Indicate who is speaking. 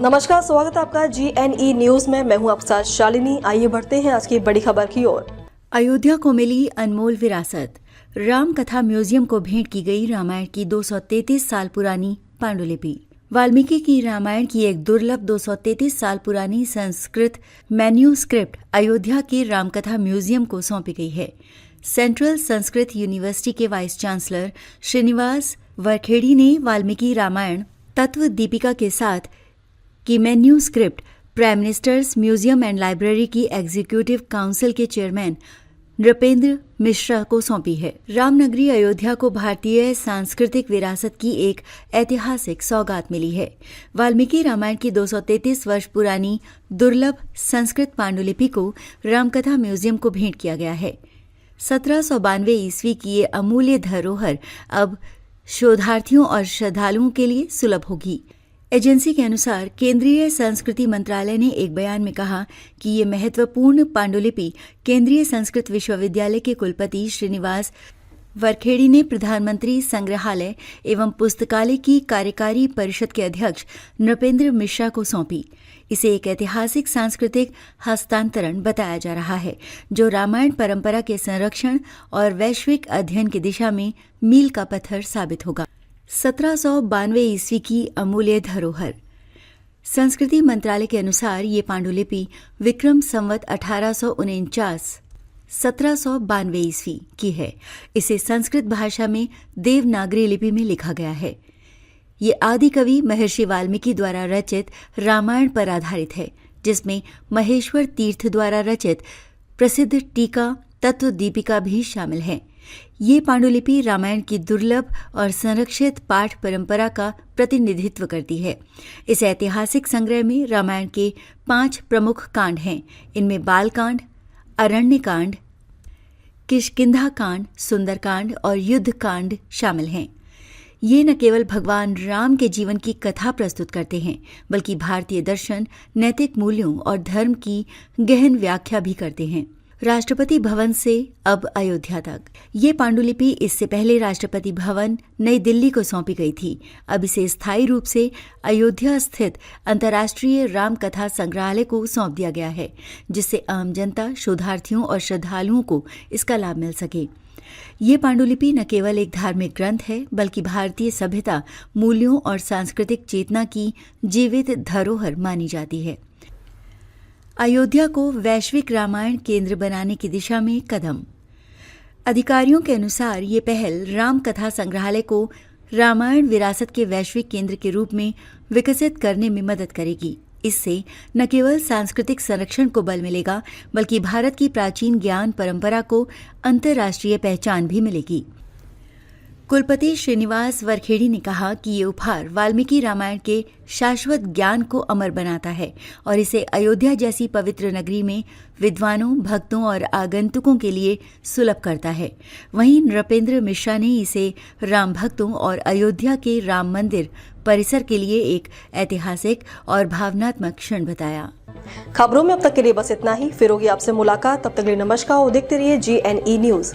Speaker 1: नमस्कार, स्वागत है आपका GNE न्यूज में। मैं हूं आपके साथ शालिनी। आइए बढ़ते हैं आज की बड़ी खबर की ओर।
Speaker 2: अयोध्या को मिली अनमोल विरासत। राम कथा म्यूजियम को भेंट की गई रामायण की 233 साल पुरानी पांडुलिपि। वाल्मीकि की रामायण की एक दुर्लभ 233 साल पुरानी संस्कृत मैन्यूस्क्रिप्ट अयोध्या के रामकथा म्यूजियम को सौंपी गई है। सेंट्रल संस्कृत यूनिवर्सिटी के वाइस चांसलर श्रीनिवास वरखेड़ी ने वाल्मीकि रामायण तत्व दीपिका के साथ की manuscript prime ministers museum and library की एग्जीक्यूटिव काउंसिल के चेयरमैन नृपेंद्र मिश्रा को सौंपी है। रामनगरी अयोध्या को भारतीय सांस्कृतिक विरासत की एक ऐतिहासिक सौगात मिली है। वाल्मीकि रामायण की 233 वर्ष पुरानी दुर्लभ संस्कृत पांडुलिपि को रामकथा म्यूजियम को भेंट किया गया है। 1792 ईस्वी की ये अमूल्य धरोहर अब शोधार्थियों और श्रद्धालुओं के लिए सुलभ होगी। एजेंसी के अनुसार केंद्रीय संस्कृति मंत्रालय ने एक बयान में कहा कि ये महत्वपूर्ण पांडुलिपि केंद्रीय संस्कृत विश्वविद्यालय के कुलपति श्रीनिवास वरखेड़ी ने प्रधानमंत्री संग्रहालय एवं पुस्तकालय की कार्यकारी परिषद के अध्यक्ष नृपेंद्र मिश्रा को सौंपी। इसे एक ऐतिहासिक सांस्कृतिक हस्तांतरण बताया जा रहा है, जो रामायण परंपरा के संरक्षण और वैश्विक अध्ययन की दिशा में मील का पत्थर साबित होगा। 1792 ईस्वी की अमूल्य धरोहर। संस्कृति मंत्रालय के अनुसार ये पांडुलिपि विक्रम संवत 1849 1792 ईस्वी की है। इसे संस्कृत भाषा में देवनागरी लिपि में लिखा गया है। ये आदि कवि महर्षि वाल्मीकि द्वारा रचित रामायण पर आधारित है, जिसमें महेश्वर तीर्थ द्वारा रचित प्रसिद्ध टीका तत्व दीपिका भी शामिल है। ये पांडुलिपि रामायण की दुर्लभ और संरक्षित पाठ परंपरा का प्रतिनिधित्व करती है। इस ऐतिहासिक संग्रह में रामायण के 5 प्रमुख कांड हैं। इनमें बालकांड, अरण्यकांड, किष्किंधा कांड, सुंदरकांड और युद्ध कांड शामिल हैं। ये न केवल भगवान राम के जीवन की कथा प्रस्तुत करते हैं, बल्कि भारतीय दर्शन, नैतिक मूल्यों और धर्म की गहन व्याख्या भी करते हैं। राष्ट्रपति भवन से अब अयोध्या तक। ये पांडुलिपि इससे पहले राष्ट्रपति भवन नई दिल्ली को सौंपी गई थी। अब इसे स्थायी रूप से अयोध्या स्थित अंतर्राष्ट्रीय राम कथा संग्रहालय को सौंप दिया गया है, जिससे आम जनता, शोधार्थियों और श्रद्धालुओं को इसका लाभ मिल सके। ये पांडुलिपि न केवल एक धार्मिक ग्रंथ है, बल्कि भारतीय सभ्यता, मूल्यों और सांस्कृतिक चेतना की जीवित धरोहर मानी जाती है। अयोध्या को वैश्विक रामायण केंद्र बनाने की दिशा में कदम। अधिकारियों के अनुसार ये पहल राम कथा संग्रहालय को रामायण विरासत के वैश्विक केंद्र के रूप में विकसित करने में मदद करेगी। इससे न केवल सांस्कृतिक संरक्षण को बल मिलेगा, बल्कि भारत की प्राचीन ज्ञान परंपरा को अंतर्राष्ट्रीय पहचान भी मिलेगी। कुलपति श्रीनिवास वरखेड़ी ने कहा कि ये उपहार वाल्मीकि रामायण के शाश्वत ज्ञान को अमर बनाता है और इसे अयोध्या जैसी पवित्र नगरी में विद्वानों, भक्तों और आगंतुकों के लिए सुलभ करता है। वहीं नृपेंद्र मिश्रा ने इसे राम भक्तों और अयोध्या के राम मंदिर परिसर के लिए एक ऐतिहासिक और भावनात्मक क्षण बताया।
Speaker 1: खबरों में अब तक के लिए बस इतना ही। फिर होगी आपसे मुलाकात। तब तक के लिए नमस्कार और देखते रहिए GNE न्यूज।